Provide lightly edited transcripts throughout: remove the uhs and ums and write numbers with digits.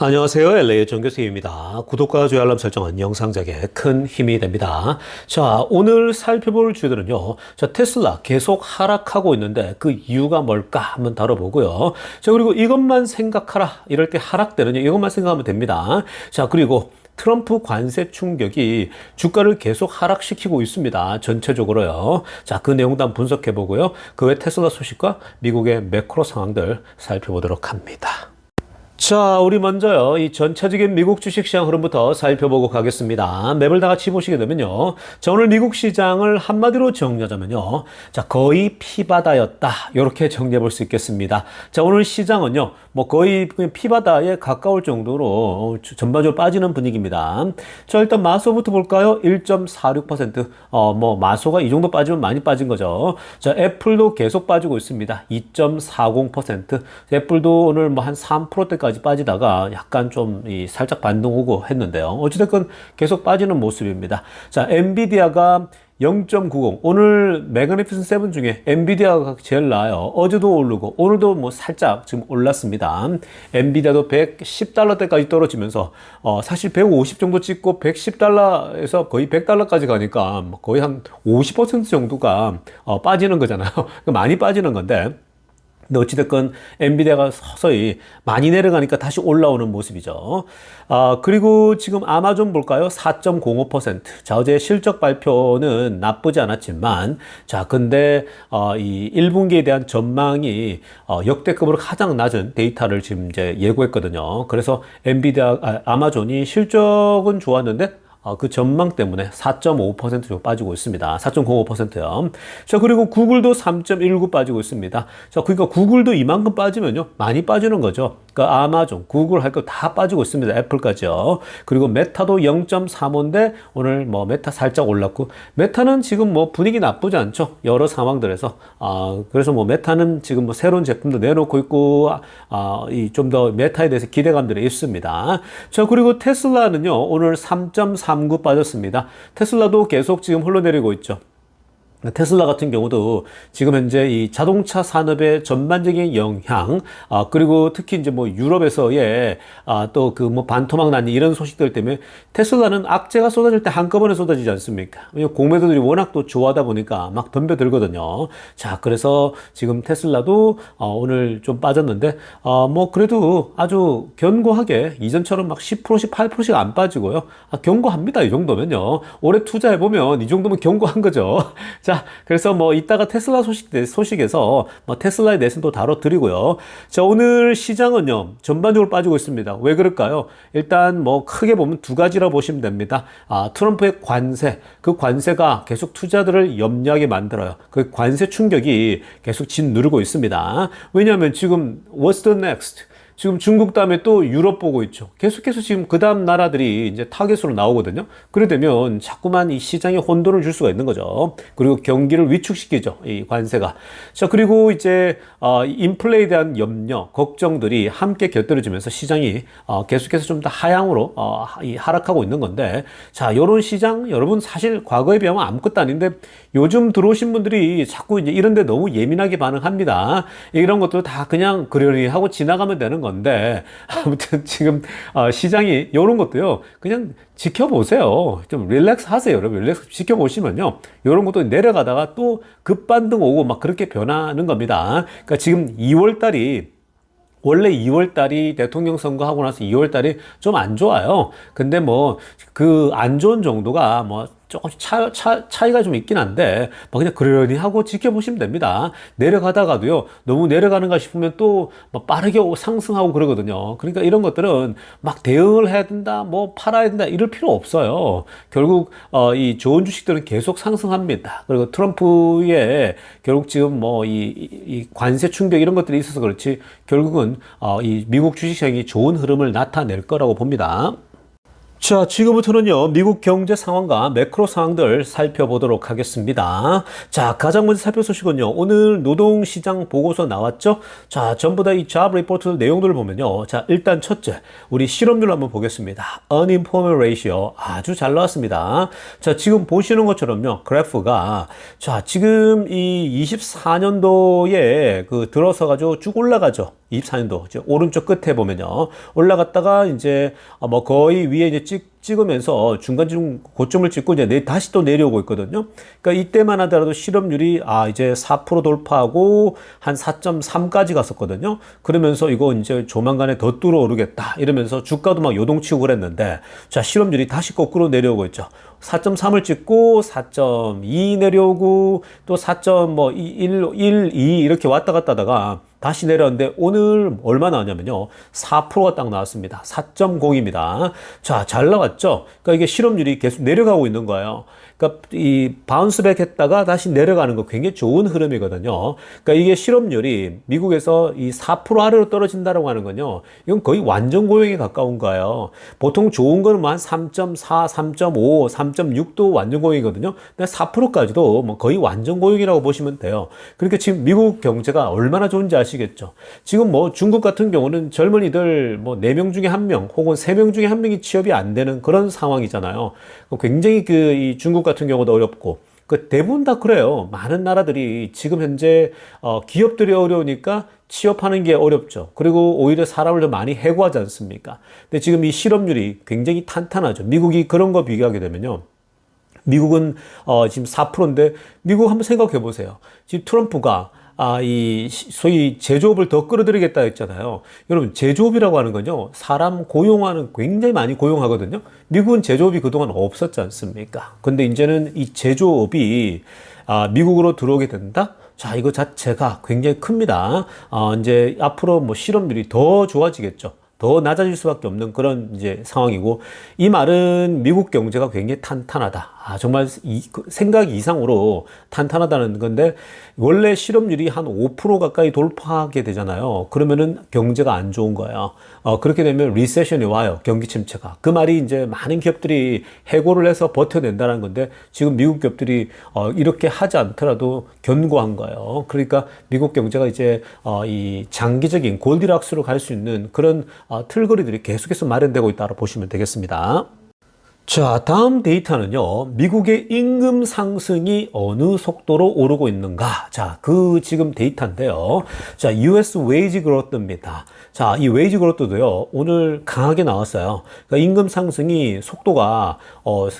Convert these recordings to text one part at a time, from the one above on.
안녕하세요. LA의 정교수입니다. 구독과 좋아요 알람 설정은 영상 제작에 큰 힘이 됩니다. 자, 오늘 살펴볼 주제들은요. 자, 테슬라 계속 하락하고 있는데 그 이유가 뭘까 한번 다뤄보고요. 자, 그리고 이것만 생각하라. 이럴 때 하락되는요. 이것만 생각하면 됩니다. 자, 그리고 트럼프 관세 충격이 주가를 계속 하락시키고 있습니다. 전체적으로요. 자, 그 내용도 한번 분석해 보고요. 그 외 테슬라 소식과 미국의 매크로 상황들 살펴보도록 합니다. 자, 우리 먼저요, 이 전체적인 미국 주식시장 흐름부터 살펴보고 가겠습니다. 맵을 다 같이 보시게 되면요. 자, 오늘 미국 시장을 한마디로 정리하자면요. 자, 거의 피바다였다. 이렇게 정리해 볼 수 있겠습니다. 자, 오늘 시장은요, 뭐 거의 피바다에 가까울 정도로 전반적으로 빠지는 분위기입니다. 자, 일단 마소부터 볼까요? 1.46%. 뭐, 마소가 이 정도 빠지면 많이 빠진 거죠. 자, 애플도 계속 빠지고 있습니다. 2.40%. 애플도 오늘 뭐 한 3%대까지 빠지다가 약간 좀 살짝 반등 오고 했는데요. 어찌됐건 계속 빠지는 모습입니다. 자, 엔비디아가 0.90. 오늘 매그니피슨 7 중에 엔비디아가 제일 나아요. 어제도 오르고 오늘도 뭐 살짝 지금 올랐습니다. 엔비디아도 110달러대까지 떨어지면서 사실 150 정도 찍고 110달러에서 거의 100달러까지 가니까 거의 한 50% 정도가 빠지는 거잖아요. 많이 빠지는 건데, 근데 어찌됐건 엔비디아가 서서히 많이 내려가니까 다시 올라오는 모습이죠. 그리고 지금 아마존 볼까요? 4.05%. 자, 어제 실적 발표는 나쁘지 않았지만, 자, 근데 이 1분기에 대한 전망이 역대급으로 가장 낮은 데이터를 지금 이제 예고했거든요. 그래서 아마존이 실적은 좋았는데 그 전망 때문에 4.5% 정도 빠지고 있습니다. 4.05%요. 자, 그리고 구글도 3.19 빠지고 있습니다. 자, 그러니까 구글도 이만큼 빠지면요, 많이 빠지는 거죠. 그러니까 아마존, 구글 할 거 다 빠지고 있습니다. 애플까지요. 그리고 메타도 0.35인데 오늘 뭐 메타 살짝 올랐고, 메타는 지금 뭐 분위기 나쁘지 않죠. 여러 상황들에서. 그래서 뭐 메타는 지금 뭐 새로운 제품도 내놓고 있고, 이 좀 더 메타에 대해서 기대감들이 있습니다. 자, 그리고 테슬라는요, 오늘 3.39 빠졌습니다. 테슬라도 계속 지금 흘러내리고 있죠. 테슬라 같은 경우도 지금 현재 이 자동차 산업의 전반적인 영향, 그리고 특히 이제 뭐 유럽에서의 또 그 뭐 반토막 난리 이런 소식들 때문에 테슬라는 악재가 쏟아질 때 한꺼번에 쏟아지지 않습니까? 왜냐면 공매도들이 워낙 또 좋아하다 보니까 막 덤벼들거든요. 자, 그래서 지금 테슬라도 오늘 좀 빠졌는데, 뭐 그래도 아주 견고하게 이전처럼 막 10%씩 8%씩 안 빠지고요. 견고합니다. 이 정도면요. 올해 투자해보면 이 정도면 견고한 거죠. 자, 그래서 뭐 이따가 테슬라 소식에서 뭐 테슬라에 대해서는 또 다뤄드리고요. 자, 오늘 시장은요, 전반적으로 빠지고 있습니다. 왜 그럴까요? 일단 뭐 크게 보면 두 가지라 보시면 됩니다. 트럼프의 관세, 그 관세가 계속 투자들을 염려하게 만들어요. 그 관세 충격이 계속 짓누르고 있습니다. 왜냐하면 지금 What's the next? 지금 중국 다음에 또 유럽 보고 있죠. 계속해서 지금 그 다음 나라들이 이제 타겟으로 나오거든요. 그래 되면 자꾸만 이 시장에 혼돈을 줄 수가 있는 거죠. 그리고 경기를 위축시키죠, 이 관세가. 자, 그리고 이제 인플레에 대한 염려, 걱정들이 함께 곁들여지면서 시장이 계속해서 좀 더 하향으로 하락하고 있는 건데, 자, 요런 시장 여러분 사실 과거에 비하면 아무것도 아닌데 요즘 들어오신 분들이 자꾸 이제 이런 데 너무 예민하게 반응합니다. 이런 것도 다 그냥 그러려니 하고 지나가면 되는 건데, 아무튼 지금 시장이 이런 것도요, 그냥 지켜보세요. 좀 릴렉스 하세요. 여러분 릴렉스 지켜보시면요, 이런 것도 내려가다가 또 급반등 오고 막 그렇게 변하는 겁니다. 그러니까 지금 2월달이 원래 2월달이 대통령 선거하고 나서 2월달이 좀 안 좋아요. 근데 뭐 그 안 좋은 정도가 뭐 조금 차이가 좀 있긴 한데, 뭐 그냥 그러려니 하고 지켜보시면 됩니다. 내려가다가도요, 너무 내려가는가 싶으면 또 막 빠르게 상승하고 그러거든요. 그러니까 이런 것들은 막 대응을 해야 된다, 뭐 팔아야 된다, 이럴 필요 없어요. 결국, 이 좋은 주식들은 계속 상승합니다. 그리고 트럼프의 결국 지금 뭐 이 관세 충격 이런 것들이 있어서 그렇지, 결국은, 이 미국 주식시장이 좋은 흐름을 나타낼 거라고 봅니다. 자, 지금부터는요, 미국 경제 상황과 매크로 상황들 살펴보도록 하겠습니다. 자, 가장 먼저 살펴볼 소식은요, 오늘 노동시장 보고서 나왔죠? 자, 전부 다 이 잡 리포트 내용들을 보면요. 자, 일단 첫째, 우리 실업률 한번 보겠습니다. Unemployment ratio 아주 잘 나왔습니다. 자, 지금 보시는 것처럼요, 그래프가, 자, 지금 이 24년도에 들어서가지고 쭉 올라가죠. 24년도 오른쪽 끝에 보면요 올라갔다가 이제 뭐 거의 위에 이제 찍으면서 중간중 고점을 찍고 이제 다시 또 내려오고 있거든요. 그러니까 이때만 하더라도 실업률이 이제 4% 돌파하고 한 4.3까지 갔었거든요. 그러면서 이거 이제 조만간에 더 뚫어 오르겠다 이러면서 주가도 막 요동치고 그랬는데 자 실업률이 다시 거꾸로 내려오고 있죠. 4.3을 찍고 4.2 내려오고 또 4.1, 2 이렇게 왔다 갔다 하다가 다시 내려왔는데 오늘 얼마 나왔냐면요. 4%가 딱 나왔습니다. 4.0입니다. 자, 잘 나왔죠? 그러니까 이게 실업률이 계속 내려가고 있는 거예요. 그러니까 이 바운스백 했다가 다시 내려가는 거 굉장히 좋은 흐름이거든요. 그러니까 이게 실업률이 미국에서 이 4% 아래로 떨어진다라고 하는 건요. 이건 거의 완전 고용에 가까운 거예요. 보통 좋은 거는 뭐 한 3.4, 3.5, 3.6도 완전 고용이거든요. 근데 4%까지도 뭐 거의 완전 고용이라고 보시면 돼요. 그러니까 지금 미국 경제가 얼마나 좋은지 아시겠죠? 지금 뭐 중국 같은 경우는 젊은이들 뭐 4명 중에 1명 혹은 3명 중에 1명이 취업이 안 되는 그런 상황이잖아요. 굉장히 이 중국 같은 경우도 어렵고 대부분 다 그래요. 많은 나라들이 지금 현재 기업들이 어려우니까 취업하는 게 어렵죠. 그리고 오히려 사람을 더 많이 해고하지 않습니까? 근데 지금 이 실업률이 굉장히 탄탄하죠. 미국이 그런 거 비교하게 되면요. 미국은 지금 4%인데 미국 한번 생각해 보세요. 지금 트럼프가 이 소위 제조업을 더 끌어들이겠다 했잖아요. 여러분 제조업이라고 하는 건요. 사람 고용하는 굉장히 많이 고용하거든요. 미국은 제조업이 그동안 없었지 않습니까? 근데 이제는 이 제조업이 미국으로 들어오게 된다? 자, 이거 자체가 굉장히 큽니다. 이제 앞으로 뭐 실업률이 더 좋아지겠죠. 더 낮아질 수밖에 없는 그런 이제 상황이고 이 말은 미국 경제가 굉장히 탄탄하다. 정말 생각 이상으로 탄탄하다는 건데 원래 실업률이 한 5% 가까이 돌파하게 되잖아요. 그러면은 경제가 안 좋은 거예요. 그렇게 되면 리세션이 와요. 경기 침체가. 그 말이 이제 많은 기업들이 해고를 해서 버텨낸다는 건데 지금 미국 기업들이 이렇게 하지 않더라도 견고한 거예요. 그러니까 미국 경제가 이제 이 장기적인 골디락스로 갈 수 있는 그런 틀거리들이 계속해서 마련되고 있다고 보시면 되겠습니다. 자, 다음 데이터는요, 미국의 임금 상승이 어느 속도로 오르고 있는가. 자, 지금 데이터인데요. 자, US wage growth입니다. 자, 이 wage growth도요, 오늘 강하게 나왔어요. 그러니까 임금 상승이 속도가,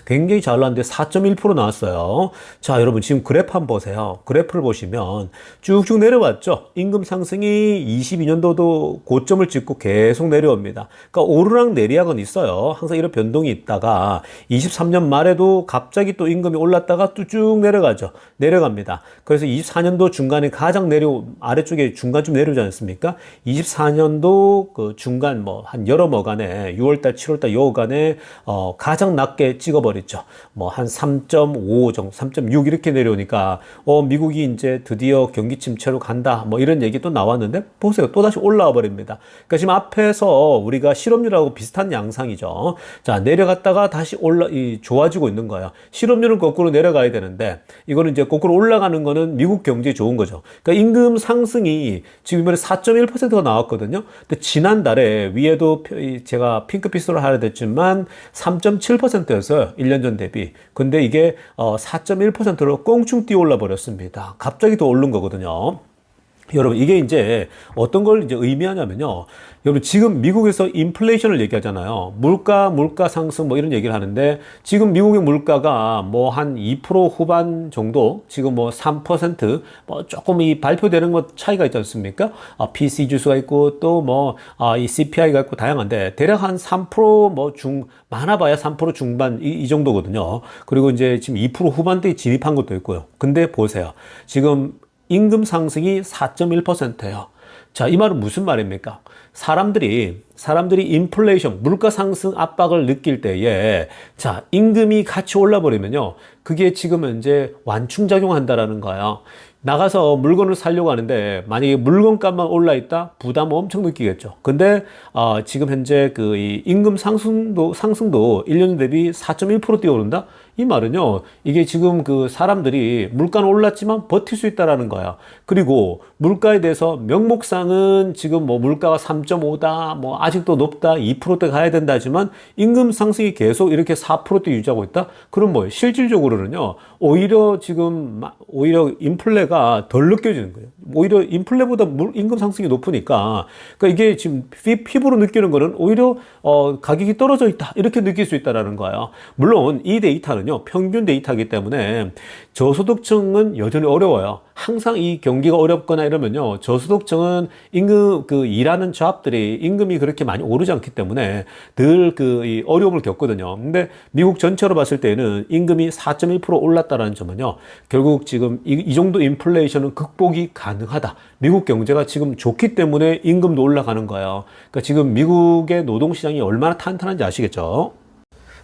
굉장히 잘 나왔는데 4.1% 나왔어요. 자, 여러분, 지금 그래프 한번 보세요. 그래프를 보시면 쭉쭉 내려왔죠. 임금 상승이 22년도도 고점을 찍고 계속 내려옵니다. 그러니까 오르락 내리락은 있어요. 항상 이런 변동이 있다가, 23년 말에도 갑자기 또 임금이 올랐다가 또 쭉 내려가죠. 내려갑니다. 그래서 24년도 중간에 가장 아래쪽에 중간쯤 내려오지 않습니까? 24년도 그 중간 한 여러 머간에 6월달, 7월달 요간에 가장 낮게 찍어버렸죠. 한 3.5 정도, 3.6 이렇게 내려오니까 미국이 이제 드디어 경기 침체로 간다. 이런 얘기 또 나왔는데 보세요. 또 다시 올라와 버립니다. 그러니까 지금 앞에서 우리가 실업률하고 비슷한 양상이죠. 자, 내려갔다가 다시 좋아지고 있는 거예요. 실업률은 거꾸로 내려가야 되는데 이거는 이제 거꾸로 올라가는 거는 미국 경제에 좋은 거죠. 그러니까 임금 상승이 지금 이번에 4.1%가 나왔거든요. 근데 지난달에 위에도 제가 핑크빛으로 하려 됐지만 3.7%였어요. 1년 전 대비. 근데 이게 4.1%로 꽁충 뛰어 올라 버렸습니다. 갑자기 더 오른 거거든요. 여러분, 이게 이제 어떤 걸 이제 의미하냐면요. 여러분, 지금 미국에서 인플레이션을 얘기하잖아요. 물가 상승 이런 얘기를 하는데, 지금 미국의 물가가 한 2% 후반 정도, 지금 3%, 조금 이 발표되는 것 차이가 있지 않습니까? PC 지수가 있고, 또 이 CPI가 있고, 다양한데, 대략 한 3% 많아봐야 3% 중반, 이 정도거든요. 그리고 이제 지금 2% 후반대에 진입한 것도 있고요. 근데 보세요. 지금 임금 상승이 4.1%예요. 자, 이 말은 무슨 말입니까? 사람들이 인플레이션, 물가 상승 압박을 느낄 때에 자, 임금이 같이 올라 버리면요. 그게 지금 현재 완충작용한다라는 거예요. 나가서 물건을 사려고 하는데 만약에 물건값만 올라 있다 부담 엄청 느끼겠죠. 근데 지금 현재 그 이 임금 상승도 1년 대비 4.1% 뛰어오른다. 이 말은요, 이게 지금 그 사람들이 물가는 올랐지만 버틸 수 있다라는 거야. 그리고 물가에 대해서 명목상은 지금 뭐 물가가 3.5다, 뭐 아직도 높다, 2%대 가야 된다 하지만 임금 상승이 계속 이렇게 4%대 유지하고 있다? 그럼 뭐예요? 실질적으로는요, 오히려 인플레가 덜 느껴지는 거예요. 오히려 인플레보다 임금 상승이 높으니까, 그러니까 이게 지금 피부로 느끼는 거는 오히려 가격이 떨어져 있다 이렇게 느낄 수 있다라는 거예요. 물론 이 데이터는요 평균 데이터이기 때문에 저소득층은 여전히 어려워요. 항상 이 경기가 어렵거나 이러면요 저소득층은 임금 그 일하는 조합들이 임금이 그렇게 많이 오르지 않기 때문에 늘 이 어려움을 겪거든요. 근데 미국 전체로 봤을 때는 임금이 4.1% 올랐다라는 점은요 결국 지금 이 정도 인플레이션은 극복이 가능하다. 미국 경제가 지금 좋기 때문에 임금도 올라가는 거예요. 그러니까 지금 미국의 노동시장이 얼마나 탄탄한지 아시겠죠?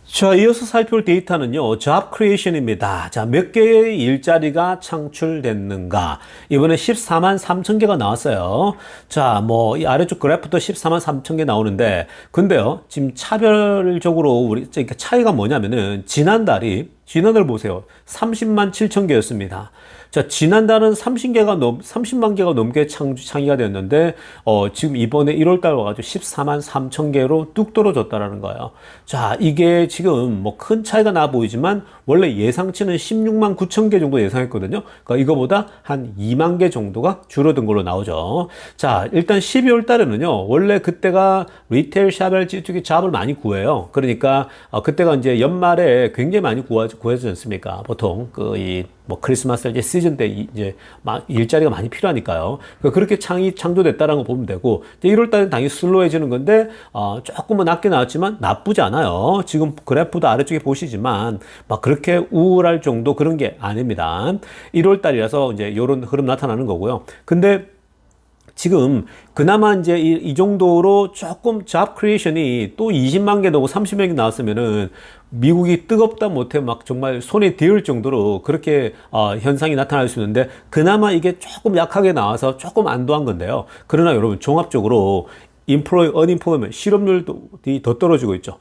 자, 이어서 살펴볼 데이터는요, job creation입니다. 자, 몇 개의 일자리가 창출됐는가? 이번에 14만 3천 개가 나왔어요. 자, 뭐, 이 아래쪽 그래프도 14만 3천 개 나오는데, 근데요, 지금 차별적으로 그러니까 차이가 뭐냐면은, 지난달 보세요. 30만 7천 개였습니다. 자, 지난달은 30만 개가 넘게 창의가 됐는데, 지금 이번에 1월달 와가지고 14만 3천 개로 뚝 떨어졌다라는 거예요. 자, 이게 지금 뭐 큰 차이가 나 보이지만, 원래 예상치는 16만 9천 개 정도 예상했거든요. 그러니까 이거보다 한 2만 개 정도가 줄어든 걸로 나오죠. 자, 일단 12월 달에는요, 원래 그때가 리테일 샵을 쪽에 잡을 많이 구해요. 그러니까, 그때가 이제 연말에 굉장히 많이 구하지 않습니까? 보통, 뭐 크리스마스 이제 시즌 때 이제 일자리가 많이 필요하니까요. 그렇게 창조됐다라는 거 보면 되고, 이제 1월 달은 당연히 슬로해지는 건데, 조금은 낮게 나왔지만 나쁘지 않아요. 지금 그래프도 아래쪽에 보시지만, 막 그렇게 우울할 정도 그런 게 아닙니다. 1월 달이라서 이제 요런 흐름 나타나는 거고요. 근데 지금 그나마 이제 이 정도로 조금 잡 크리에이션이 또 20만 개 나오고 30만 개 나왔으면은 미국이 뜨겁다 못해 막 정말 손에 닿을 정도로 그렇게 현상이 나타날 수 있는데 그나마 이게 조금 약하게 나와서 조금 안도한 건데요. 그러나 여러분 종합적으로 실업률도 더 떨어지고 있죠.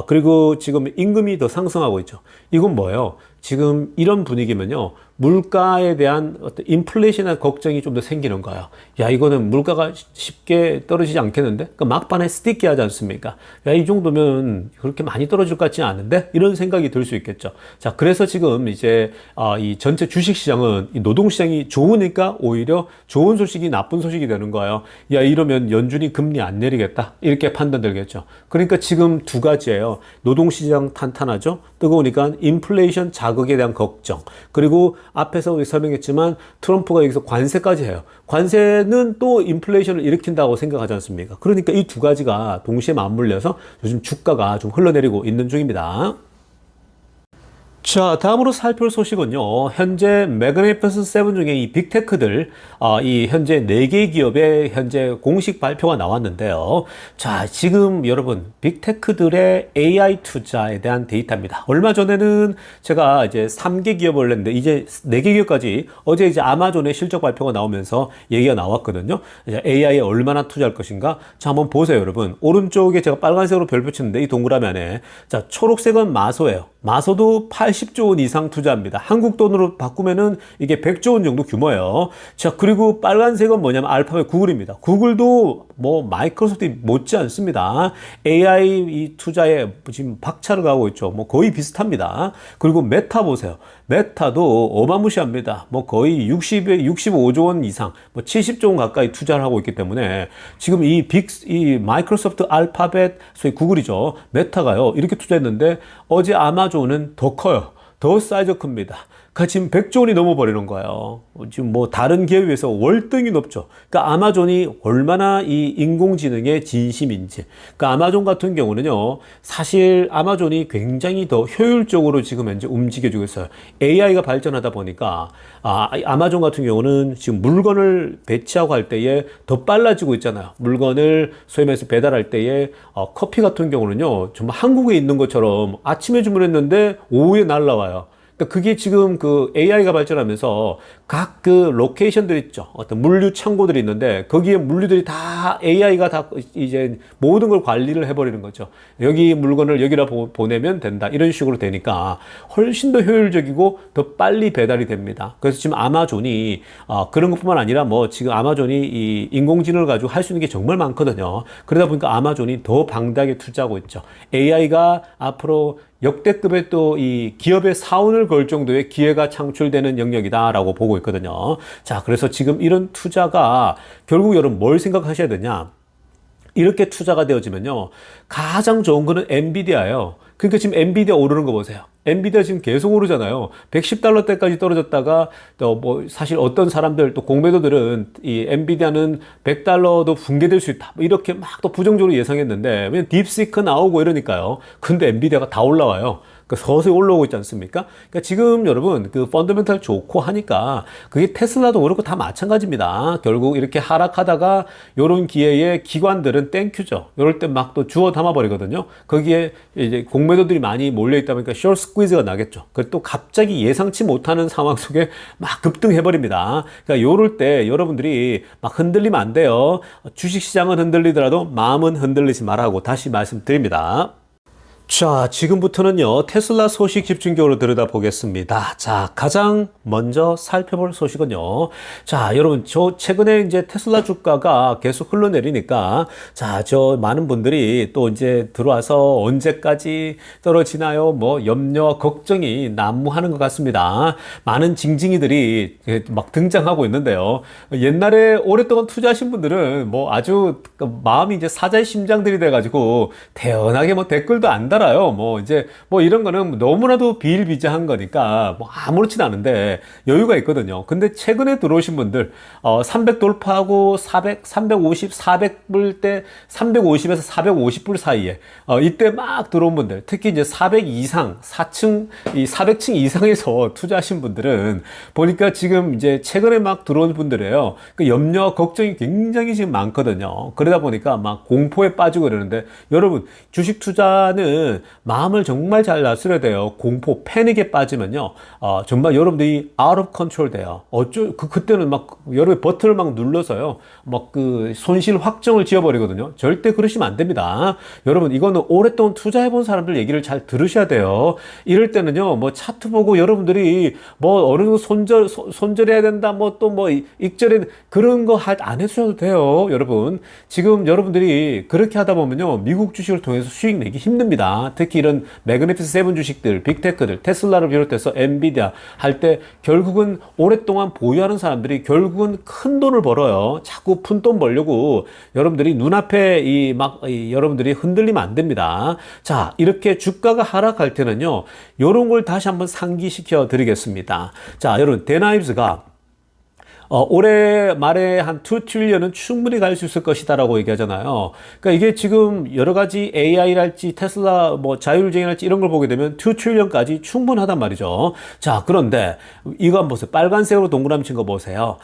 그리고 지금 임금이 더 상승하고 있죠. 이건 뭐예요? 지금 이런 분위기면요. 물가에 대한 어떤 인플레이션의 걱정이 좀 더 생기는 거예요. 야, 이거는 물가가 쉽게 떨어지지 않겠는데? 그 막판에 스티키하지 않습니까? 야, 이 정도면 그렇게 많이 떨어질 것 같지는 않은데? 이런 생각이 들 수 있겠죠. 자, 그래서 지금 이제, 이 전체 주식시장은 이 노동시장이 좋으니까 오히려 좋은 소식이 나쁜 소식이 되는 거예요. 야, 이러면 연준이 금리 안 내리겠다. 이렇게 판단되겠죠. 그러니까 지금 두 가지예요. 노동시장 탄탄하죠? 뜨거우니까 인플레이션 자극에 대한 걱정. 그리고 앞에서 우리 설명했지만 트럼프가 여기서 관세까지 해요. 관세는 또 인플레이션을 일으킨다고 생각하지 않습니까? 그러니까 이 두 가지가 동시에 맞물려서 요즘 주가가 좀 흘러내리고 있는 중입니다. 자, 다음으로 살펴볼 소식은요. 현재 매그니피센트 세븐 중에 이 빅테크들, 이 현재 4개 기업의 현재 공식 발표가 나왔는데요. 자, 지금 여러분, 빅테크들의 AI 투자에 대한 데이터입니다. 얼마 전에는 제가 이제 3개 기업을 냈는데, 이제 4개 기업까지 어제 이제 아마존의 실적 발표가 나오면서 얘기가 나왔거든요. 이제 AI에 얼마나 투자할 것인가? 자, 한번 보세요, 여러분. 오른쪽에 제가 빨간색으로 별표 치는데, 이 동그라미 안에. 자, 초록색은 마소예요. 마소도 80조 원 이상 투자합니다. 한국 돈으로 바꾸면은 이게 100조 원 정도 규모예요. 자, 그리고 빨간색은 뭐냐면 알파벳 구글입니다. 구글도 뭐 마이크로소프트 못지 않습니다. AI 이 투자에 지금 박차를 가고 있죠. 뭐 거의 비슷합니다. 그리고 메타 보세요. 메타도 어마무시합니다. 뭐 거의 65조 원 이상, 뭐 70조 원 가까이 투자를 하고 있기 때문에 지금 이 마이크로소프트 알파벳, 소위 구글이죠. 메타가요. 이렇게 투자했는데 어제 아마존은 더 커요. 더 사이즈 큽니다. 그러니까 지금 100조 원이 넘어버리는 거예요. 지금 뭐 다른 기업에 비해서 월등히 높죠. 그러니까 아마존이 얼마나 이 인공지능의 진심인지. 그러니까 아마존 같은 경우는요, 사실 아마존이 굉장히 더 효율적으로 지금 현재 움직여주고 있어요. AI가 발전하다 보니까, 아마존 같은 경우는 지금 물건을 배치하고 할 때에 더 빨라지고 있잖아요. 물건을 소위 말해서 배달할 때에, 커피 같은 경우는요, 정말 한국에 있는 것처럼 아침에 주문했는데 오후에 날라와요. 그게 지금 그 AI가 발전하면서 각 그 로케이션들 있죠. 어떤 물류 창고들이 있는데 거기에 물류들이 다 AI가 다 이제 모든 걸 관리를 해버리는 거죠. 여기 물건을 여기다 보내면 된다. 이런 식으로 되니까 훨씬 더 효율적이고 더 빨리 배달이 됩니다. 그래서 지금 아마존이 그런 것뿐만 아니라 뭐 지금 아마존이 이 인공지능을 가지고 할 수 있는 게 정말 많거든요. 그러다 보니까 아마존이 더 방대하게 투자하고 있죠. AI가 앞으로 역대급의 또 이 기업의 사원을 걸 정도의 기회가 창출되는 영역이다라고 보고 있거든요. 자, 그래서 지금 이런 투자가 결국 여러분 뭘 생각하셔야 되냐? 이렇게 투자가 되어지면요. 가장 좋은 거는 엔비디아예요. 그러니까 지금 엔비디아 오르는 거 보세요. 엔비디아 지금 계속 오르잖아요. 110달러대까지 떨어졌다가 또 뭐 사실 어떤 사람들 또 공매도들은 이 엔비디아는 100달러도 붕괴될 수 있다. 뭐 이렇게 막 또 부정적으로 예상했는데 왜냐면 딥시크 나오고 이러니까요. 근데 엔비디아가 다 올라와요. 서서히 올라오고 있지 않습니까? 그러니까 지금 여러분 그 펀더멘탈 좋고 하니까 그게 테슬라도 그렇고 다 마찬가지입니다. 결국 이렇게 하락하다가 요런 기회에 기관들은 땡큐죠. 요럴 때 막 또 주워 담아 버리거든요. 거기에 이제 공매도들이 많이 몰려 있다 보니까 숏 스퀴즈가 나겠죠. 그또 갑자기 예상치 못하는 상황 속에 막 급등해 버립니다. 그러니까 요럴 때 여러분들이 막 흔들리면 안 돼요. 주식 시장은 흔들리더라도 마음은 흔들리지 말라고 다시 말씀드립니다. 자, 지금부터는요, 테슬라 소식 집중적으로 들여다보겠습니다. 자, 가장 먼저 살펴볼 소식은요. 자, 여러분, 저 최근에 이제 테슬라 주가가 계속 흘러내리니까, 자, 저 많은 분들이 또 이제 들어와서 언제까지 떨어지나요? 뭐, 염려와 걱정이 난무하는 것 같습니다. 많은 징징이들이 막 등장하고 있는데요. 옛날에 오랫동안 투자하신 분들은 뭐 아주 마음이 이제 사자의 심장들이 돼가지고, 태연하게 뭐 댓글도 안 달아요. 뭐 이제 뭐 이런 거는 너무나도 비일비재한 거니까 뭐 아무렇지도 않은데 여유가 있거든요. 근데 최근에 들어오신 분들 300 돌파하고 400, 350, 400불 때 350에서 450불 사이에 이때 막 들어온 분들, 특히 이제 400 이상, 4층 이 400층 이상에서 투자하신 분들은 보니까 지금 이제 최근에 막 들어온 분들이에요. 그 염려와 걱정이 굉장히 지금 많거든요. 그러다 보니까 막 공포에 빠지고 이러는데 여러분 주식 투자는 마음을 정말 잘 다스려야 돼요. 공포, 패닉에 빠지면요. 정말 여러분들이 out of control 돼요. 그때는 막 여러분이 버튼을 막 눌러서요. 막 그 손실 확정을 지어버리거든요. 절대 그러시면 안 됩니다. 여러분, 이거는 오랫동안 투자해본 사람들 얘기를 잘 들으셔야 돼요. 이럴 때는요, 뭐 차트 보고 여러분들이 뭐 어느 정도 손절해야 된다, 뭐 또 뭐 익절해, 그런 거 안 해주셔도 돼요. 여러분. 지금 여러분들이 그렇게 하다 보면요, 미국 주식을 통해서 수익 내기 힘듭니다. 특히 이런 매그니피스 세븐 주식들, 빅테크들, 테슬라를 비롯해서 엔비디아 할 때 결국은 오랫동안 보유하는 사람들이 결국은 큰 돈을 벌어요. 자꾸 푼돈 벌려고 여러분들이 눈앞에 여러분들이 흔들리면 안 됩니다. 자, 이렇게 주가가 하락할 때는요, 요런 걸 다시 한번 상기시켜 드리겠습니다. 자, 여러분, 데나이브스가 올해 말에 한 2 트릴리언은 충분히 갈 수 있을 것이다라고 얘기하잖아요. 그러니까 이게 지금 여러 가지 AI랄지 테슬라 뭐 자율주행이랄지 이런 걸 보게 되면 2 트릴리언까지 충분하단 말이죠. 자, 그런데 이거 한번 보세요. 빨간색으로 동그라미 친 거 보세요.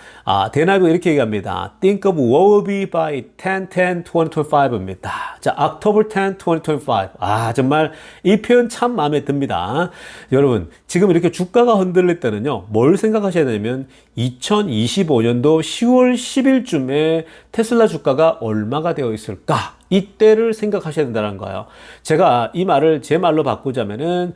데나이브가 이렇게 얘기합니다. Think of what will be by 10-10-2025입니다. 자, October 10, 2025. 정말 이 표현 참 마음에 듭니다. 여러분, 지금 이렇게 주가가 흔들릴 때는요, 뭘 생각하셔야 되냐면 2025년도 10월 10일쯤에 테슬라 주가가 얼마가 되어 있을까? 이때를 생각하셔야 된다는 거예요. 제가 이 말을 제 말로 바꾸자면은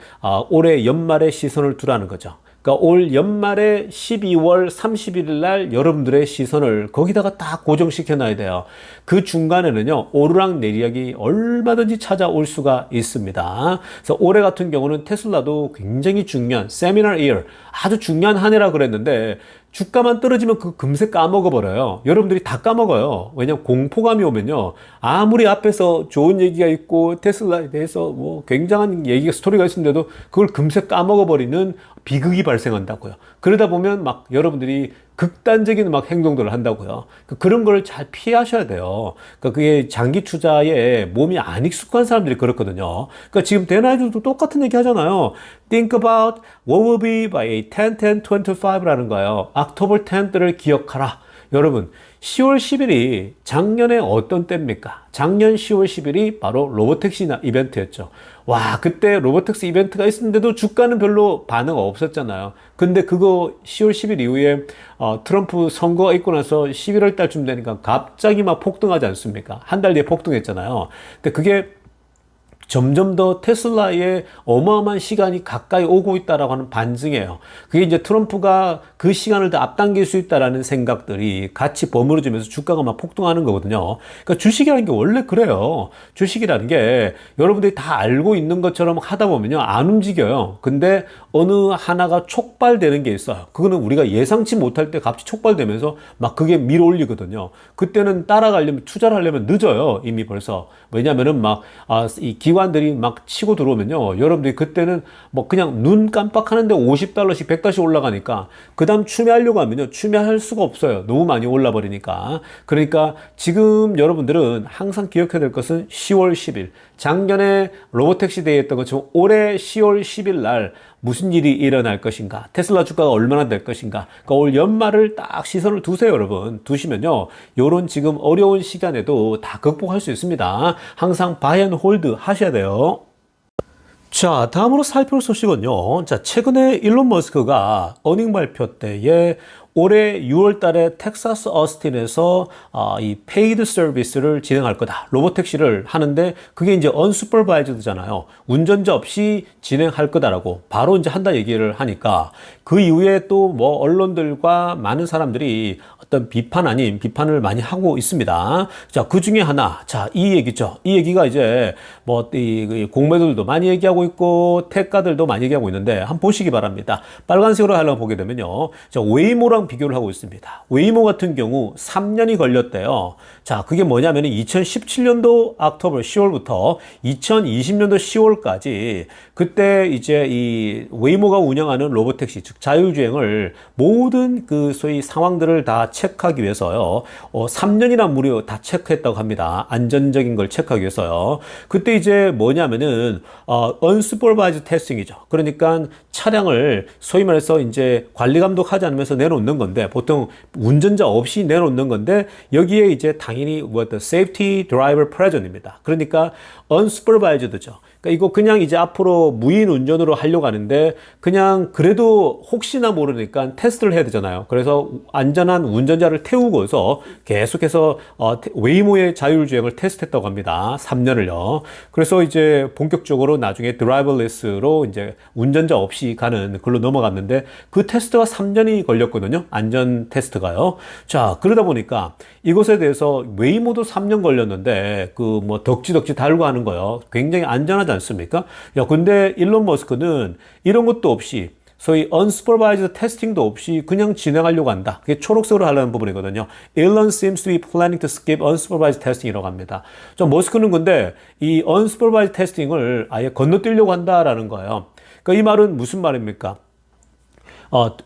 올해 연말에 시선을 두라는 거죠. 그러니까 올 연말에 12월 31일 날 여러분들의 시선을 거기다가 딱 고정시켜 놔야 돼요. 그 중간에는요, 오르락 내리락이 얼마든지 찾아올 수가 있습니다. 그래서 올해 같은 경우는 테슬라도 굉장히 중요한 세미널 이어, 아주 중요한 한 해라 그랬는데 주가만 떨어지면 그 금세 까먹어버려요. 여러분들이 다 까먹어요. 왜냐면 공포감이 오면요, 아무리 앞에서 좋은 얘기가 있고 테슬라에 대해서 뭐 굉장한 얘기가 스토리가 있는데도 그걸 금세 까먹어버리는 비극이 발생한다고요. 그러다 보면 막 여러분들이 극단적인 막 행동들을 한다고요. 그런 걸 잘 피하셔야 돼요. 그러니까 그게 장기 투자에 몸이 안 익숙한 사람들이 그렇거든요. 그러니까 지금 데나이즈도 똑같은 얘기 하잖아요. Think about what will be by 10-10-25라는 거예요. October 10th를 기억하라. 여러분, 10월 10일이 작년에 어떤 때입니까? 작년 10월 10일이 바로 로보택시 이벤트였죠. 와, 그때 로보택시 이벤트가 있었는데도 주가는 별로 반응 없었잖아요. 근데 그거 10월 10일 이후에 트럼프 선거가 있고 나서 11월 달쯤 되니까 갑자기 막 폭등하지 않습니까? 한 달 뒤에 폭등했잖아요. 근데 그게 점점 더 테슬라의 어마어마한 시간이 가까이 오고 있다라고 하는 반증이에요. 그게 이제 트럼프가 그 시간을 더 앞당길 수 있다라는 생각들이 같이 버무려지면서 주가가 막 폭등하는 거거든요. 그러니까 주식이라는 게 원래 그래요. 주식이라는 게 여러분들이 다 알고 있는 것처럼 하다 보면요, 안 움직여요. 근데 어느 하나가 촉발되는 게 있어요. 그거는 우리가 예상치 못할 때 갑자기 촉발되면서 막 그게 밀어올리거든요. 그때는 따라가려면, 투자를 하려면 늦어요. 이미 벌써. 왜냐면은 이 기관들이 막 치고 들어오면요, 여러분들이 그때는 뭐 그냥 눈 깜빡하는데 $50씩, $100씩 올라가니까 그 다음 추매하려고 하면요, 추매할 수가 없어요. 너무 많이 올라 버리니까. 그러니까 지금 여러분들은 항상 기억해야 될 것은 10월 10일, 작년에 로보택시 데이 했던 것처럼 올해 10월 10일 날 무슨 일이 일어날 것인가, 테슬라 주가가 얼마나 될 것인가. 그러니까 올 연말을 딱 시선을 두세요. 여러분 두시면요, 요런 지금 어려운 시간에도 다 극복할 수 있습니다. 항상 바이 앤 홀드 하셔야 돼요. 자, 다음으로 살펴볼 소식은요. 자, 최근에 일론 머스크가 어닝 발표 때에 올해 6월 달에 텍사스 어스틴에서 이 페이드 서비스를 진행할 거다. 로보택시를 하는데 그게 이제 언슈퍼바이즈드잖아요. 운전자 없이 진행할 거다라고 바로 이제 한다 얘기를 하니까 그 이후에 또 뭐 언론들과 많은 사람들이 어떤 비판 아닌 비판을 많이 하고 있습니다. 자, 그 중에 하나, 자, 이 얘기죠. 이 얘기가 이제 이 공매도들도 많이 얘기하고 있고 테크가들도 많이 얘기하고 있는데 한번 보시기 바랍니다. 빨간색으로 하려고 보게 되면요, 자, 웨이모랑 비교를 하고 있습니다. 웨이모 같은 경우 3년이 걸렸대요. 자, 그게 뭐냐면 2017년도 옥토버 10월부터 2020년도 10월까지 그때 이제 이 웨이모가 운영하는 로보택시, 즉 자율주행을 모든 그 소위 상황들을 다 체크하기 위해서요, 3년이나 무려 다 체크했다고 합니다. 안전적인 걸 체크하기 위해서요. 그때 이제 뭐냐면은 unsupervised testing이죠. 그러니까 차량을 소위 말해서 이제 관리 감독하지 않으면서 내놓는 건데, 보통 운전자 없이 내놓는 건데 여기에 이제 당연히 safety driver present입니다. 그러니까 unsupervised죠. 그러니까 이거 그냥 이제 앞으로 무인 운전으로 하려고 하는데 그냥 그래도 혹시나 모르니까 테스트를 해야 되잖아요. 그래서 안전한 운전자를 태우고서 계속해서 웨이모의 자율주행을 테스트했다고 합니다. 3년을요. 그래서 이제 본격적으로 나중에 드라이버레스로 이제 운전자 없이 가는 걸로 넘어갔는데 그 테스트가 3년이 걸렸거든요. 안전 테스트가요. 자, 그러다 보니까 이것에 대해서 웨이모도 3년 걸렸는데 그 뭐 덕지덕지 달고 하는 거요. 굉장히 안전하지 않습니까? 야, 근데 일론 머스크는 이런 것도 없이 소위 unsupervised testing도 없이 그냥 진행하려고 한다. 그게 초록색으로 하려는 부분이거든요. Elon seems to be planning to skip unsupervised testing이라고 합니다. 머스크는 근데 이 unsupervised testing을 아예 건너뛰려고 한다라는 거예요. 그러니까 이 말은 무슨 말입니까?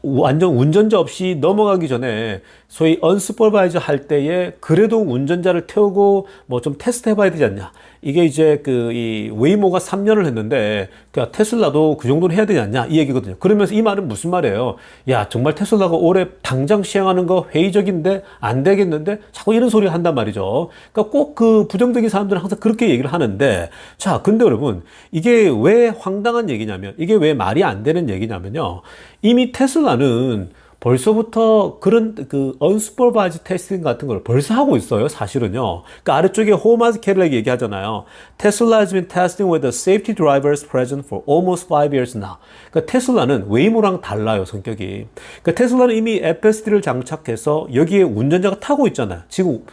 완전 운전자 없이 넘어가기 전에 소위 unsupervised 할 때에 그래도 운전자를 태우고 뭐 좀 테스트 해봐야 되지 않냐. 이게 이제 이 웨이모가 3년을 했는데 테슬라도 그 정도는 해야 되지 않냐 이 얘기거든요. 그러면서 이 말은 무슨 말이에요? 야, 정말 테슬라가 올해 당장 시행하는 거 회의적인데 안 되겠는데 자꾸 이런 소리 한단 말이죠. 그러니까 꼭 그 부정적인 사람들은 항상 그렇게 얘기를 하는데, 자, 근데 여러분 이게 왜 황당한 얘기냐면, 이게 왜 말이 안 되는 얘기냐면요, 이미 테슬라는 벌써부터 그런 그 unsupervised testing 같은 걸 벌써 하고 있어요, 사실은요. 그러니까 아래쪽에 호마스 캐럴렉 얘기하잖아요. Tesla has been testing with the safety drivers present for almost 5 years now. 그러니까 테슬라는 웨이모랑 달라요, 성격이. 그러니까 테슬라는 이미 FSD를 장착해서 여기에 운전자가 타고 있잖아요.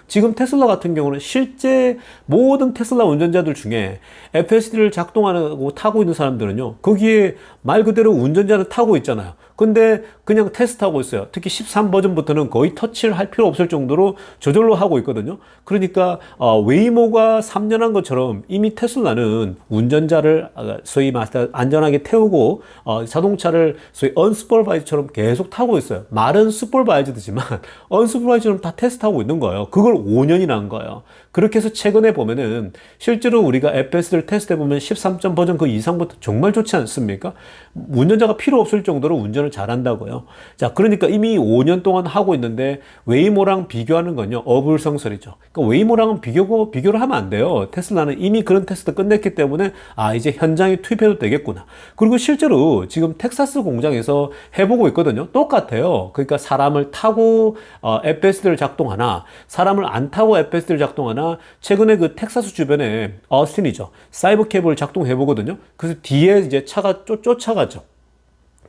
지금 테슬라 같은 경우는 실제 모든 테슬라 운전자들 중에 FSD를 작동하고 타고 있는 사람들은요, 거기에 말 그대로 운전자는 타고 있잖아요. 근데 그냥 테스트하고 있어요. 특히 13 버전부터는 거의 터치를 할 필요 없을 정도로 저절로 하고 있거든요. 그러니까 웨이모가 3년 한 것처럼 이미 테슬라는 운전자를 소위 말해서 안전하게 태우고 자동차를 소위 unsupervised처럼 계속 타고 있어요. 말은 supervised지만 unsupervised처럼 다 테스트하고 있는 거예요. 그걸 5년이나 한 거예요. 그렇게 해서 최근에 보면은 실제로 우리가 FSD를 테스트해보면 13점 버전 그 이상부터 정말 좋지 않습니까? 운전자가 필요 없을 정도로 운전을 잘한다고요. 거거든요. 자, 그러니까 이미 5년 동안 하고 있는데 웨이모랑 비교하는 건요, 어불성설이죠. 그러니까 웨이모랑은 비교를 하면 안 돼요. 테슬라는 이미 그런 테스트 끝냈기 때문에 아, 이제 현장에 투입해도 되겠구나. 그리고 실제로 지금 텍사스 공장에서 해보고 있거든요. 똑같아요. 그러니까 사람을 타고 FSD를 작동하나, 사람을 안 타고 FSD를 작동하나, 최근에 그 텍사스 주변에 어스틴이죠. 사이버캡을 작동해 보거든요. 그래서 뒤에 이제 차가 쫓아가죠.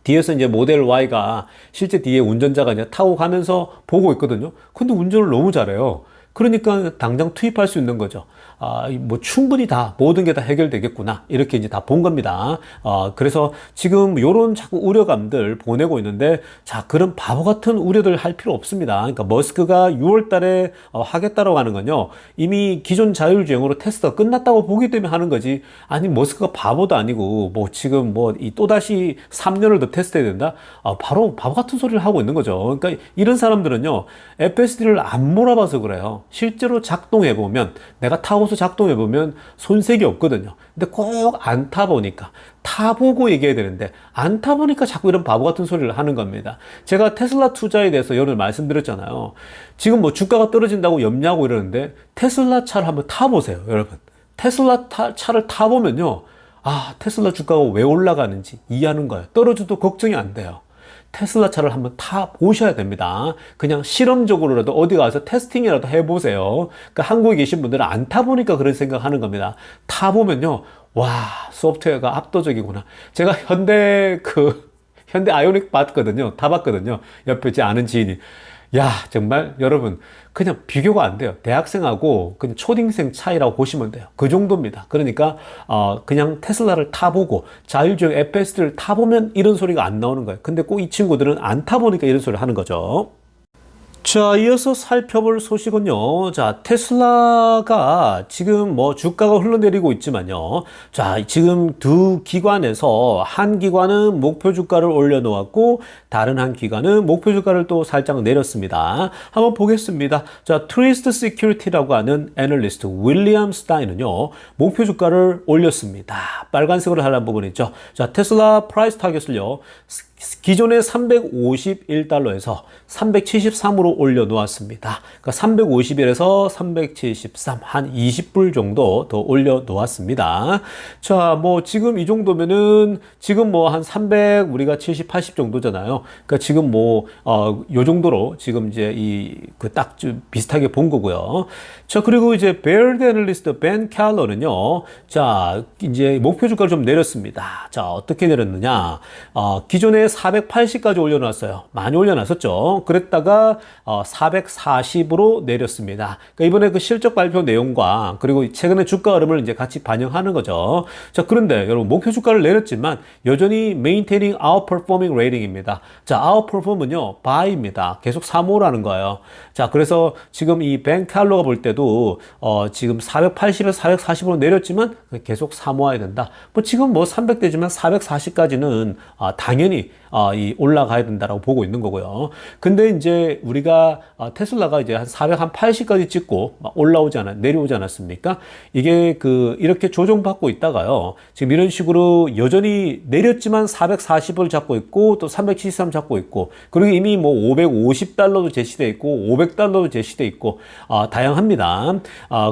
뒤에서 이제 모델 Y가 실제 뒤에 운전자가 이제 타고 가면서 보고 있거든요. 근데 운전을 너무 잘해요. 그러니까 당장 투입할 수 있는 거죠. 아, 뭐 충분히 다 모든 게 다 해결되겠구나 이렇게 이제 다 본 겁니다. 그래서 지금 요런 자꾸 우려감들 보내고 있는데, 자, 그런 바보 같은 우려들 할 필요 없습니다. 그러니까 머스크가 6월 달에 하겠다라고 하는 건요, 이미 기존 자율주행으로 테스트가 끝났다고 보기 때문에 하는 거지. 아니, 머스크가 바보도 아니고 뭐 지금 뭐 이 또다시 3년을 더 테스트해야 된다? 바로 바보 같은 소리를 하고 있는 거죠. 그러니까 이런 사람들은요, FSD를 안 몰아봐서 그래요. 실제로 작동해 보면, 내가 타고서 작동해 보면 손색이 없거든요. 근데 꼭 안 타보니까, 타보고 얘기해야 되는데 안 타보니까 자꾸 이런 바보 같은 소리를 하는 겁니다. 제가 테슬라 투자에 대해서 여러 말씀드렸잖아요. 지금 뭐 주가가 떨어진다고 염려하고 이러는데 테슬라 차를 한번 타보세요, 여러분. 테슬라 차를 타보면요, 아, 테슬라 주가가 왜 올라가는지 이해하는 거예요. 떨어져도 걱정이 안 돼요. 테슬라 차를 한번 타 보셔야 됩니다. 그냥 실험적으로라도 어디 가서 테스팅이라도 해보세요. 그러니까 한국에 계신 분들은 안 타보니까 그런 생각하는 겁니다. 타보면요, 와, 소프트웨어가 압도적이구나. 제가 현대 아이오닉 봤거든요. 타봤거든요. 옆에 제 아는 지인이. 야, 정말 여러분, 그냥 비교가 안 돼요. 대학생하고 그냥 초딩생 차이라고 보시면 돼요. 그 정도입니다. 그러니까 그냥 테슬라를 타보고 자율주행 FSD를 타보면 이런 소리가 안 나오는 거예요. 근데 꼭 이 친구들은 안 타보니까 이런 소리를 하는 거죠. 자, 이어서 살펴볼 소식은요. 자, 테슬라가 지금 뭐 주가가 흘러내리고 있지만요. 자, 지금 두 기관에서 한 기관은 목표 주가를 올려놓았고 다른 한 기관은 목표 주가를 또 살짝 내렸습니다. 한번 보겠습니다. 자, 트위스트 시큐리티라고 하는 애널리스트 윌리엄 스타인은요, 목표 주가를 올렸습니다. 빨간색으로 하는 부분 있죠. 자, 테슬라 프라이스 타겟을요, 기존의 351달러에서 373으로 올려놓았습니다. 그러니까 351에서 373, 한 20불 정도 더 올려놓았습니다. 자, 뭐 지금 이 정도면은 지금 뭐 한 300, 우리가 70, 80 정도잖아요. 그러니까 지금 뭐 요 정도로 지금 이제 딱 비슷하게 본 거고요. 자, 그리고 이제 베어드 애널리스트 벤 캘러는요, 자, 이제 목표 주가를 좀 내렸습니다. 자, 어떻게 내렸느냐? 기존에 480까지 올려놨어요. 많이 올려놨었죠. 그랬다가 440으로 내렸습니다. 그러니까 이번에 그 실적 발표 내용과 그리고 최근에 주가 흐름을 이제 같이 반영하는 거죠. 자, 그런데 여러분, 목표 주가를 내렸지만 여전히 maintaining outperforming rating입니다. 자, outperform은요, buy입니다. 계속 사모라는 거예요. 자, 그래서 지금 이 벤 칼로가 볼 때도 지금 480에서 440으로 내렸지만 계속 사모해야 된다. 뭐 지금 뭐 300대지만 440까지는 당연히 올라가야 된다라고 보고 있는 거고요. 근데 이제 우리가 테슬라가 이제 한 480까지 찍고 내려오지 않았습니까? 이게 이렇게 조정받고 있다가요, 지금 이런 식으로 여전히 내렸지만 440을 잡고 있고 또 373 잡고 있고, 그리고 이미 뭐 550달러도 제시돼 있고 500달러도 제시돼 있고 다양합니다.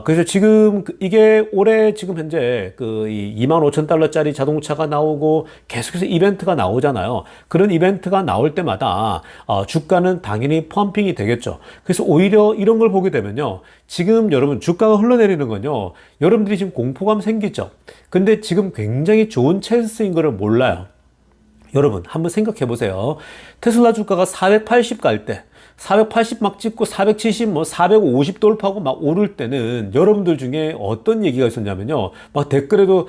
그래서 지금 이게 올해 지금 현재 이 25,000달러짜리 자동차가 나오고 계속해서 이벤트가 나오잖아요. 그런 이벤트가 나올 때마다 주가는 당연히 펌핑이 되겠죠. 그래서 오히려 이런 걸 보게 되면요, 지금 여러분 주가가 흘러내리는 건요, 여러분들이 지금 공포감 생기죠. 근데 지금 굉장히 좋은 찬스인 거를 몰라요. 여러분 한번 생각해 보세요. 테슬라 주가가 480 갈 때, 480 막 찍고 470, 뭐 450 돌파하고 막 오를 때는 여러분들 중에 어떤 얘기가 있었냐면요, 막 댓글에도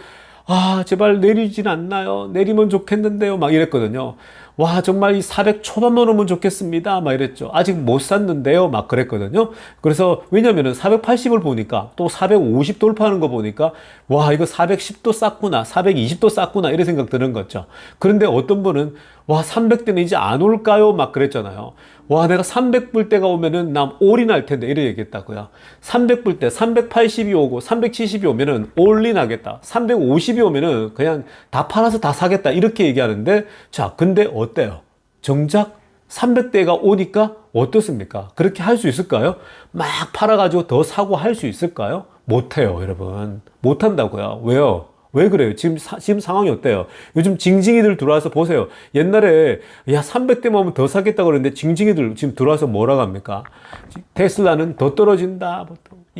제발 내리진 않나요? 내리면 좋겠는데요. 막 이랬거든요. 와, 정말 이 400 초반만 오면 좋겠습니다. 막 이랬죠. 아직 못 샀는데요. 막 그랬거든요. 그래서 왜냐면은 480을 보니까 또 450 돌파하는 거 보니까 와, 이거 410도 쌌구나. 420도 쌌구나. 이런 생각 드는 거죠. 그런데 어떤 분은 와, 300대는 이제 안 올까요? 막 그랬잖아요. 와, 내가 300불 때가 오면은 난 올인할 텐데 이래 얘기했다고요. 300불 때 380이 오고 370이 오면은 올인하겠다. 350이 오면은 그냥 다 팔아서 다 사겠다. 이렇게 얘기하는데, 자, 근데 어때요? 정작 300대가 오니까 어떻습니까? 그렇게 할 수 있을까요? 막 팔아가지고 더 사고 할 수 있을까요? 못해요, 여러분. 못한다고요. 왜요? 왜 그래요? 지금 상황이 어때요? 요즘 징징이들 들어와서 보세요. 옛날에, 야, 300대만 오면 더 사겠다고 그랬는데, 징징이들 지금 들어와서 뭐라고 합니까? 테슬라는 더 떨어진다.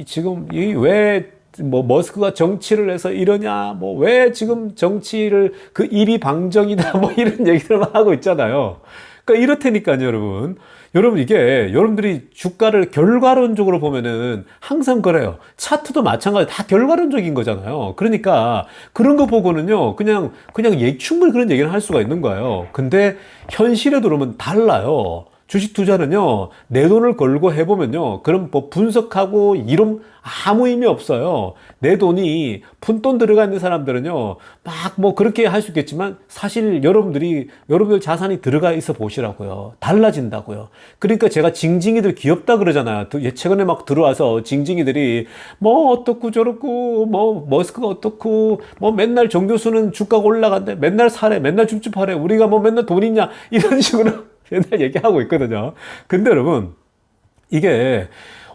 지금, 왜, 머스크가 정치를 해서 이러냐, 왜 지금 정치를 그 일이방정이다, 이런 얘기를 하고 있잖아요. 그러니까 이렇다니까요, 여러분. 여러분, 이게, 여러분들이 주가를 결과론적으로 보면은 항상 그래요. 차트도 마찬가지, 다 결과론적인 거잖아요. 그러니까, 그런 거 보고는요, 충분히 그런 얘기를 할 수가 있는 거예요. 근데, 현실에 들어오면 달라요. 주식 투자는요, 내 돈을 걸고 해보면요, 그럼 분석하고 이론 아무 의미 없어요. 내 돈이 푼돈 들어가 있는 사람들은요, 그렇게 할 수 있겠지만, 사실 여러분들 자산이 들어가 있어 보시라고요. 달라진다고요. 그러니까 제가 징징이들 귀엽다 그러잖아요. 최근에 막 들어와서 징징이들이, 어떻고 저렇고, 머스크가 어떻고, 맨날 정교수는 주가가 올라간대. 맨날 사래. 맨날 줍줍하래. 우리가 맨날 돈 있냐. 이런 식으로. 옛날 얘기하고 있거든요. 근데 여러분, 이게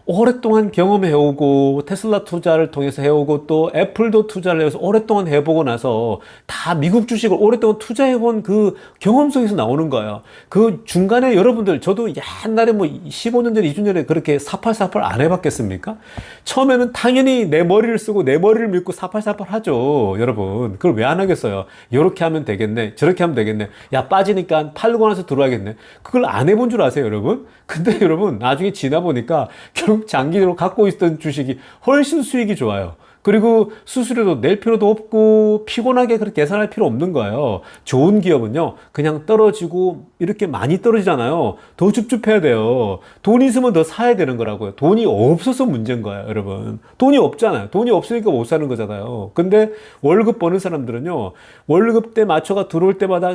오랫동안 경험해오고 테슬라 투자를 통해서 해오고 또 애플도 투자를 해서 오랫동안 해보고 나서 다 미국 주식을 오랫동안 투자해본 그 경험 속에서 나오는 거예요. 그 중간에 여러분들, 저도 옛날에 15년 전에 20년 전에 그렇게 사팔사팔 안 해봤겠습니까? 처음에는 당연히 내 머리를 쓰고 내 머리를 믿고 사팔사팔 하죠. 여러분, 그걸 왜 안 하겠어요? 이렇게 하면 되겠네, 저렇게 하면 되겠네, 야 빠지니까 팔고 나서 들어와야겠네. 그걸 안 해본 줄 아세요, 여러분? 근데 여러분, 나중에 지나 보니까 결국 장기적으로 갖고 있던 주식이 훨씬 수익이 좋아요. 그리고 수수료도 낼 필요도 없고 피곤하게 그렇게 계산할 필요 없는 거예요. 좋은 기업은요, 그냥 떨어지고 이렇게 많이 떨어지잖아요. 더 줍줍해야 돼요. 돈이 있으면 더 사야 되는 거라고요. 돈이 없어서 문제인 거예요, 여러분. 돈이 없잖아요. 돈이 없으니까 못 사는 거잖아요. 근데 월급 버는 사람들은요, 월급 때 맞춰가 들어올 때마다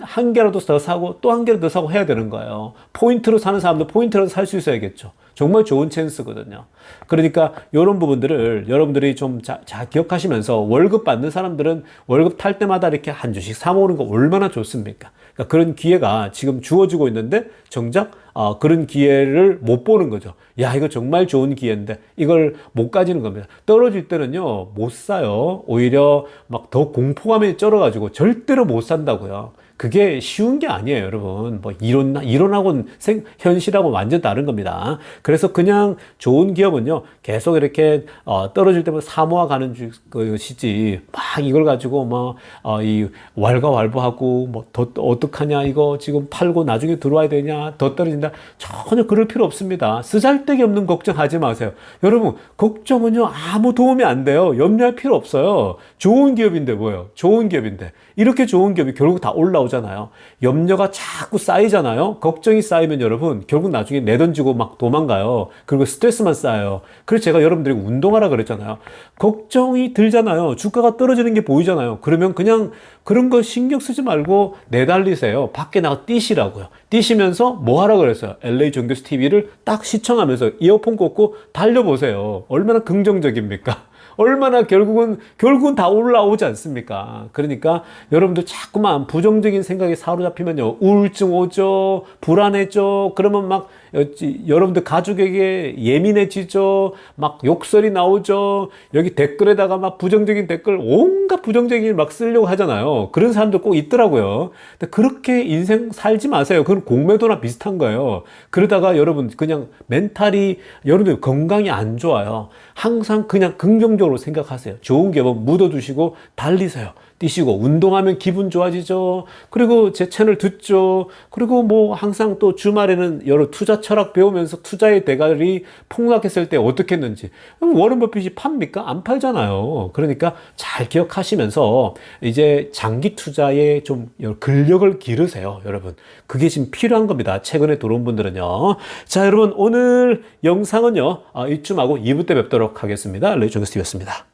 한 개라도 더 사고 또 한 개라도 더 사고 해야 되는 거예요. 포인트로 사는 사람도 포인트로 살 수 있어야겠죠. 정말 좋은 찬스거든요. 그러니까 이런 부분들을 여러분들이 좀 잘 기억하시면서, 월급 받는 사람들은 월급 탈 때마다 이렇게 한 주씩 사 모으는 거 얼마나 좋습니까? 그러니까 그런 기회가 지금 주어지고 있는데 정작 그런 기회를 못 보는 거죠. 야, 이거 정말 좋은 기회인데 이걸 못 가지는 겁니다. 떨어질 때는요, 못 사요. 오히려 더 공포감이 쩔어가지고 절대로 못 산다고요. 그게 쉬운 게 아니에요, 여러분. 이론하고는 현실하고 완전 다른 겁니다. 그래서 그냥 좋은 기업은요, 계속 이렇게, 떨어질 때마다 사모아가는 것이지, 이걸 가지고, 이 왈가왈부하고, 어떡하냐, 이거 지금 팔고 나중에 들어와야 되냐, 더 떨어진다. 전혀 그럴 필요 없습니다. 쓰잘데기 없는 걱정하지 마세요. 여러분, 걱정은요, 아무 도움이 안 돼요. 염려할 필요 없어요. 좋은 기업인데 뭐예요? 좋은 기업인데. 이렇게 좋은 기업이 결국 다 올라오잖아요. 염려가 자꾸 쌓이잖아요. 걱정이 쌓이면 여러분, 결국 나중에 내던지고 막 도망가요. 그리고 스트레스만 쌓여요. 그래서 제가 여러분들이 운동하라 그랬잖아요. 걱정이 들잖아요. 주가가 떨어지는 게 보이잖아요. 그러면 그냥 그런 거 신경 쓰지 말고 내달리세요. 밖에 나가 뛰시라고요. 뛰시면서 뭐 하라 그랬어요? LA 정교수 TV를 딱 시청하면서 이어폰 꽂고 달려보세요. 얼마나 긍정적입니까? 얼마나 결국은 다 올라오지 않습니까? 그러니까 여러분들 자꾸만 부정적인 생각에 사로잡히면요, 우울증 오죠, 불안해져, 그러면 여러분들 가족에게 예민해지죠, 욕설이 나오죠, 여기 댓글에다가 부정적인 댓글, 온갖 부정적인 쓰려고 하잖아요. 그런 사람들 꼭 있더라고요. 근데 그렇게 인생 살지 마세요. 그건 공매도나 비슷한 거예요. 그러다가 여러분 그냥 멘탈이, 여러분들 건강이 안 좋아요. 항상 그냥 긍정적으로 생각하세요. 좋은 기업은 묻어두시고 달리세요. 뛰시고 운동하면 기분 좋아지죠. 그리고 제 채널 듣죠. 그리고 항상 또 주말에는 여러 투자 철학 배우면서 투자의 대가리 폭락했을 때 어떻게 했는지. 워런 버핏이 팝니까? 안 팔잖아요. 그러니까 잘 기억하시면서 이제 장기 투자에 좀 근력을 기르세요, 여러분. 그게 지금 필요한 겁니다. 최근에 들어온 분들은요. 자, 여러분, 오늘 영상은요, 이쯤 하고 2부 때 뵙도록 하겠습니다. 레이정스티브였습니다.